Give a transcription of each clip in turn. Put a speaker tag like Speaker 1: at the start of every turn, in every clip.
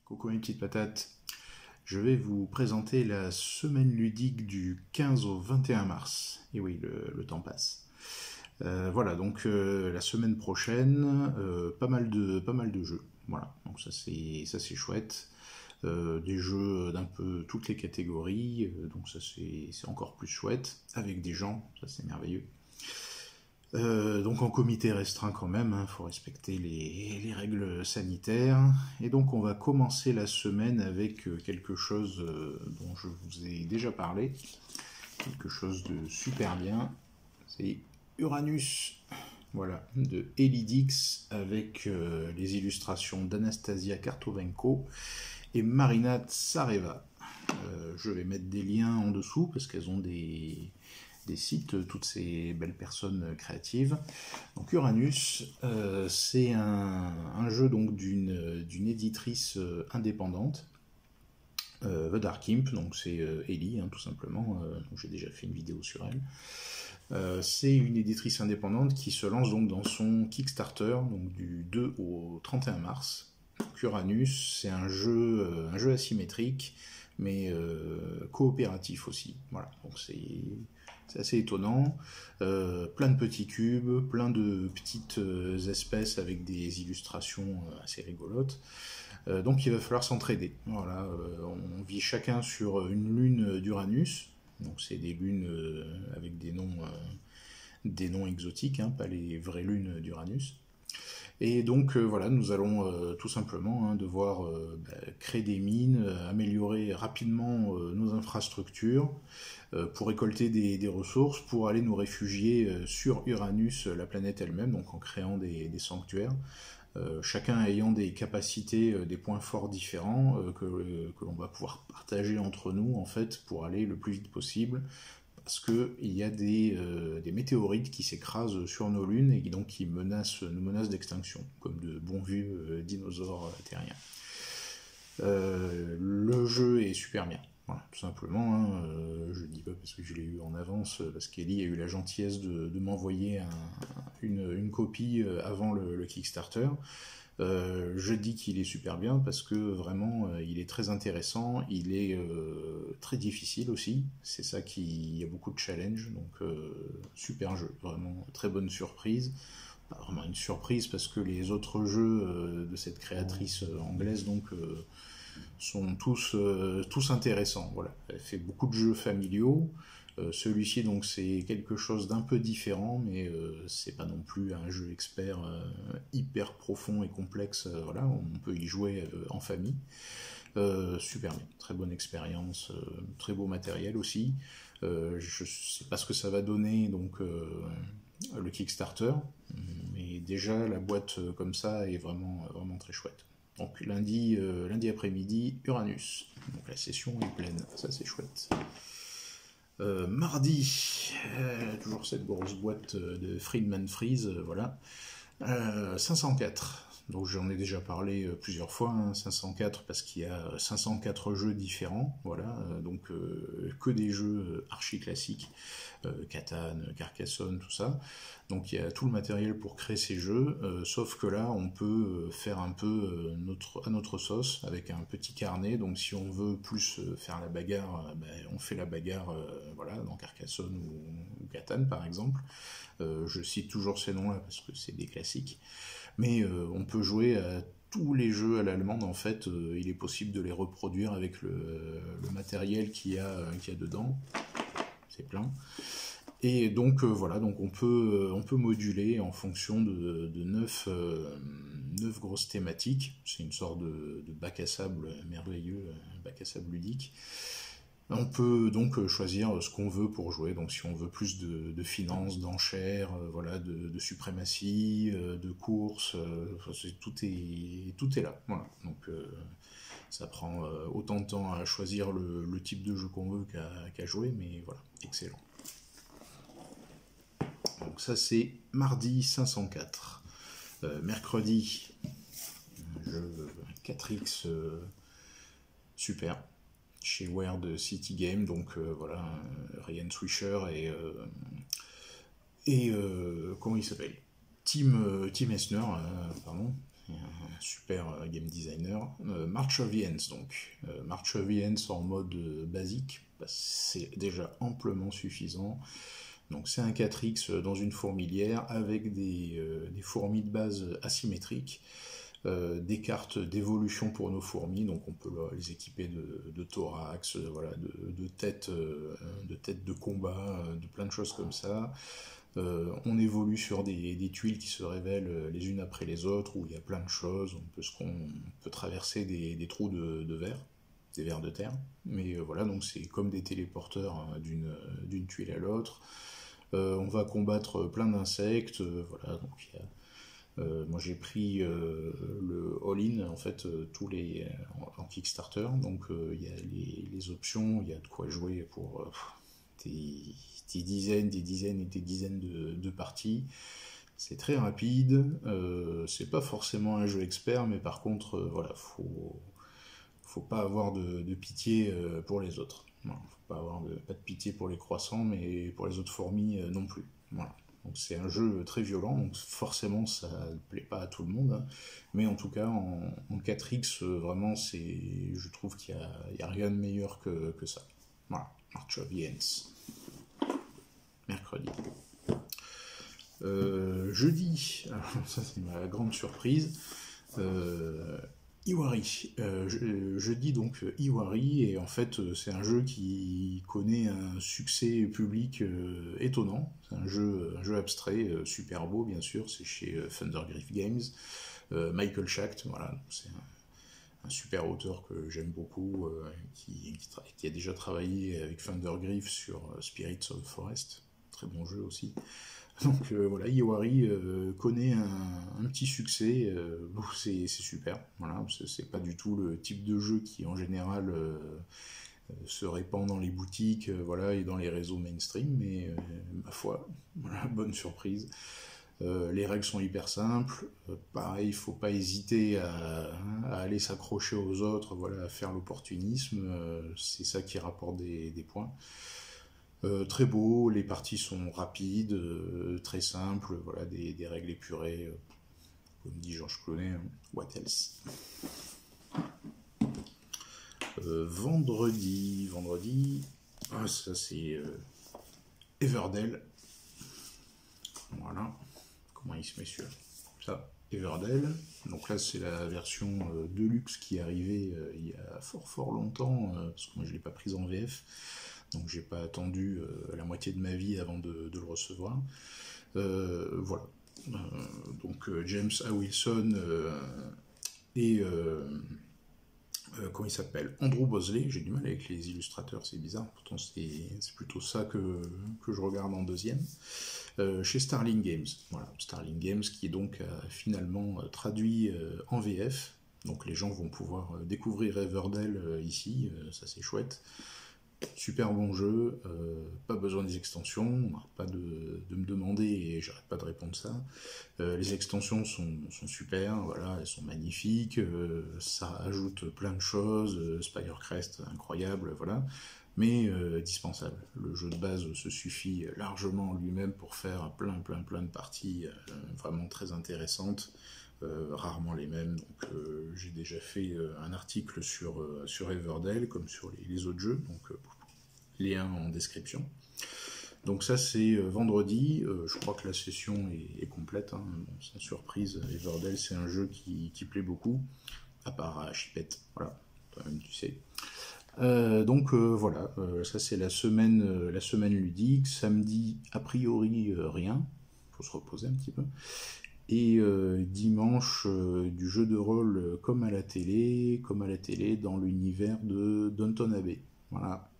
Speaker 1: Coucou mes petites patates, je vais vous présenter la semaine ludique du 15 au 21 mars. Et oui, le temps passe. Voilà, donc la semaine prochaine, pas mal de jeux. Voilà, donc ça c'est chouette. Des jeux d'un peu toutes les catégories, donc ça c'est encore plus chouette, avec des gens, ça c'est merveilleux. Donc en comité restreint quand même, il faut respecter les règles sanitaires. Et donc on va commencer la semaine avec quelque chose dont je vous ai déjà parlé, quelque chose de super bien, c'est Uranus, voilà, de Elidix, avec les illustrations d'Anastasia Kartovenko et Marina Tsareva. Je vais mettre des liens en dessous parce qu'elles ont des sites, toutes ces belles personnes créatives. Donc Uranus, c'est un jeu donc d'une éditrice indépendante, The Dark Imp, donc c'est Ellie, tout simplement, donc j'ai déjà fait une vidéo sur elle. C'est une éditrice indépendante qui se lance donc dans son Kickstarter, donc du 2 au 31 mars. Donc Uranus, c'est un jeu asymétrique, mais coopératif aussi. Voilà, donc c'est assez étonnant. Plein de petits cubes, plein de petites espèces avec des illustrations assez rigolotes. Donc il va falloir s'entraider. Voilà, on vit chacun sur une lune d'Uranus. Donc c'est des lunes avec des noms exotiques, pas les vraies lunes d'Uranus. Et donc voilà, nous allons tout simplement devoir créer des mines, améliorer rapidement nos infrastructures pour récolter des ressources, pour aller nous réfugier sur Uranus, la planète elle-même, donc en créant des sanctuaires, chacun ayant des capacités, des points forts différents que l'on va pouvoir partager entre nous en fait pour aller le plus vite possible. Parce qu'il y a des météorites qui s'écrasent sur nos lunes et donc qui nous menacent d'extinction, comme de bons vieux dinosaures terriens. Le jeu est super bien, voilà, tout simplement. Je ne dis pas parce que je l'ai eu en avance, parce qu'Ellie a eu la gentillesse de m'envoyer une copie avant le Kickstarter. Je dis qu'il est super bien parce que vraiment il est très intéressant, il est très difficile aussi, c'est ça il y a beaucoup de challenges, donc super jeu, vraiment très bonne surprise. Pas vraiment une surprise parce que les autres jeux de cette créatrice anglaise donc sont tous intéressants. Voilà, elle fait beaucoup de jeux familiaux. Celui-ci donc c'est quelque chose d'un peu différent, mais c'est pas non plus un jeu expert hyper profond et complexe. Voilà, on peut y jouer en famille. Super bien, très bonne expérience, très beau matériel aussi. Je sais pas ce que ça va donner donc le Kickstarter, mais déjà la boîte comme ça est vraiment très chouette. Donc lundi après-midi, Uranus. Donc la session est pleine, ça c'est chouette. Mardi, toujours cette grosse boîte de Friedman Freeze, voilà. 504. Donc j'en ai déjà parlé plusieurs fois, 504 parce qu'il y a 504 jeux différents, voilà, donc que des jeux archi classiques, Catan, Carcassonne, tout ça. Donc il y a tout le matériel pour créer ces jeux, sauf que là on peut faire un peu à notre sauce avec un petit carnet. Donc si on veut plus faire la bagarre, on fait la bagarre, voilà, dans Carcassonne ou Catan par exemple. Je cite toujours ces noms-là parce que c'est des classiques. Mais on peut jouer à tous les jeux à l'allemande, en fait, il est possible de les reproduire avec le matériel qu'il y a dedans. C'est plein. Et donc voilà, donc on peut moduler en fonction de 9 grosses thématiques. C'est une sorte de bac à sable merveilleux, bac à sable ludique. On peut donc choisir ce qu'on veut pour jouer, donc si on veut plus de finances, d'enchères, voilà, de suprématie, de course, tout est là. Voilà. Donc ça prend autant de temps à choisir le type de jeu qu'on veut qu'à jouer, mais voilà, excellent. Donc ça c'est mardi 504. Mercredi, jeu 4X super. Chez Weird City Game, donc voilà, Ryan Swisher et comment il s'appelle, Tim Esner, pardon, un super game designer. March of the Ants, donc. March of the Ants en mode basique, bah, c'est déjà amplement suffisant. Donc c'est un 4X dans une fourmilière avec des fourmis de base asymétriques, des cartes d'évolution pour nos fourmis, donc on peut les équiper de thorax, voilà, de têtes de combat, de plein de choses comme ça. On évolue sur des tuiles qui se révèlent les unes après les autres, où il y a plein de choses, on peut traverser des trous de verre, des vers de terre, mais voilà, donc c'est comme des téléporteurs d'une tuile à l'autre. On va combattre plein d'insectes, voilà, donc il y a moi j'ai pris le all-in en fait tous les en Kickstarter, donc il y a les options, il y a de quoi jouer pour des dizaines et des dizaines de parties. C'est très rapide, c'est pas forcément un jeu expert, mais par contre voilà, faut pas avoir de pitié pour les autres. Voilà, faut pas avoir pas de pitié pour les croissants, mais pour les autres fourmis non plus. Voilà. Donc c'est un jeu très violent, donc forcément ça ne plaît pas à tout le monde, hein. Mais en tout cas en 4X, vraiment je trouve qu'il y a rien de meilleur que ça. Voilà, March of the Ants. Mercredi. Jeudi, alors ça c'est ma grande surprise, Iwari. Je dis donc Iwari, et en fait c'est un jeu qui connaît un succès public étonnant. C'est un jeu abstrait, super beau bien sûr, c'est chez Thundergriff Games. Michael Schacht, voilà, c'est un super auteur que j'aime beaucoup, qui a déjà travaillé avec Thundergriff sur Spirits of the Forest, très bon jeu aussi. Donc voilà, Iwari connaît un petit succès, c'est super, voilà, c'est pas du tout le type de jeu qui en général se répand dans les boutiques, voilà, et dans les réseaux mainstream, mais ma foi, voilà, bonne surprise. Les règles sont hyper simples, pareil, il faut pas hésiter à aller s'accrocher aux autres, voilà, à faire l'opportunisme, c'est ça qui rapporte des points. Très beau, les parties sont rapides, très simples, voilà, des règles épurées, comme dit Georges Clooney, hein. What else? Vendredi, ça c'est Everdell. Voilà, comment il se met sur ça, Everdell. Donc là c'est la version Deluxe qui est arrivée il y a fort longtemps, parce que moi je l'ai pas prise en VF. Donc j'ai pas attendu la moitié de ma vie avant de le recevoir. Voilà. Donc James A. Wilson et comment il s'appelle, Andrew Bosley. J'ai du mal avec les illustrateurs, c'est bizarre. Pourtant c'est plutôt ça que je regarde en deuxième. Chez Starling Games. Voilà, Starling Games qui est donc finalement traduit en VF. Donc les gens vont pouvoir découvrir Everdell ici, ça c'est chouette. Super bon jeu, pas besoin des extensions, on n'arrête pas de me demander et j'arrête pas de répondre ça. Les extensions sont super, voilà, elles sont magnifiques, ça ajoute plein de choses, Spirecrest incroyable, voilà, mais dispensable. Le jeu de base se suffit largement lui-même pour faire plein de parties vraiment très intéressantes. Rarement les mêmes, donc j'ai déjà fait un article sur Everdell comme sur les autres jeux, donc lien en description. Donc ça c'est vendredi, je crois que la session est complète, hein. Bon, sans surprise, Everdell c'est un jeu qui plaît beaucoup, à part Chipette, voilà, toi-même tu sais. Donc voilà, ça c'est la semaine ludique. Samedi, a priori rien, faut se reposer un petit peu. Et dimanche, du jeu de rôle comme à la télé dans l'univers de Downton Abbey. Voilà.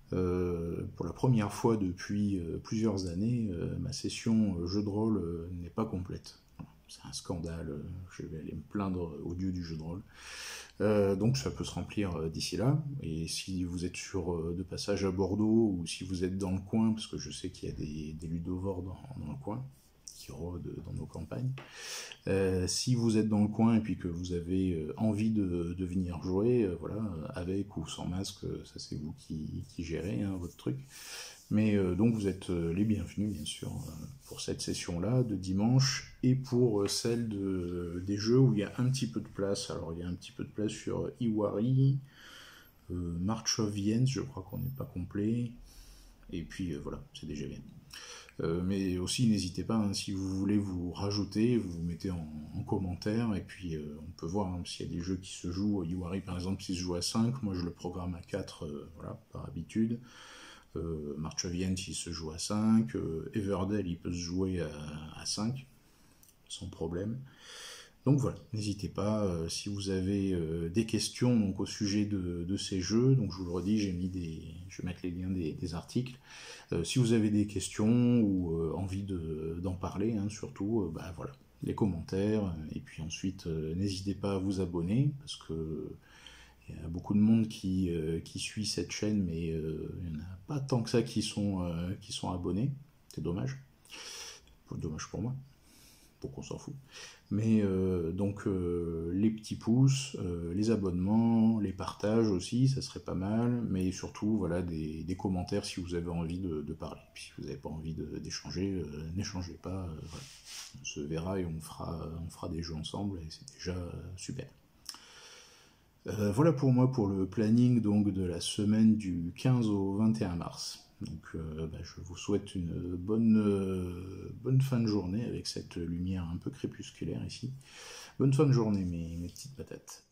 Speaker 1: Pour la première fois depuis plusieurs années, ma session jeu de rôle n'est pas complète. Voilà. C'est un scandale, je vais aller me plaindre au dieu du jeu de rôle. Donc ça peut se remplir d'ici là, et si vous êtes de passage à Bordeaux, ou si vous êtes dans le coin, parce que je sais qu'il y a des ludovores dans le coin, qui rôdent dans nos campagnes. Si vous êtes dans le coin et puis que vous avez envie de venir jouer, voilà, avec ou sans masque, ça c'est vous qui gérez, hein, votre truc. Mais donc vous êtes les bienvenus, bien sûr, pour cette session-là de dimanche et pour celle des jeux où il y a un petit peu de place. Alors il y a un petit peu de place sur Iwari, March of Viens, je crois qu'on n'est pas complet. Et puis voilà, c'est déjà bien. Mais aussi n'hésitez pas, hein, si vous voulez vous rajouter, vous vous mettez en commentaire, et puis on peut voir hein, s'il y a des jeux qui se jouent. Iwari par exemple, s'il se joue à 5, moi je le programme à 4, voilà, par habitude. March of Viens il se joue à 5, Everdell il peut se jouer à 5, sans problème. Donc voilà, n'hésitez pas, si vous avez des questions donc, au sujet de ces jeux, donc je vous le redis, je vais mettre les liens des articles. Si vous avez des questions ou envie d'en parler, hein, surtout, bah voilà, les commentaires, et puis ensuite, n'hésitez pas à vous abonner, parce que il y a beaucoup de monde qui suit cette chaîne, mais il n'y en a pas tant que ça qui sont abonnés, c'est dommage. Dommage pour moi, pour qu'on s'en fout. Mais donc les petits pouces, les abonnements, les partages aussi, ça serait pas mal, mais surtout voilà des commentaires si vous avez envie de parler. Puis si vous n'avez pas envie d'échanger, n'échangez pas. Voilà. On se verra et on fera des jeux ensemble et c'est déjà super. Voilà pour moi pour le planning donc de la semaine du 15 au 21 mars. Donc je vous souhaite une bonne fin de journée avec cette lumière un peu crépusculaire ici. Bonne fin de journée mes petites patates.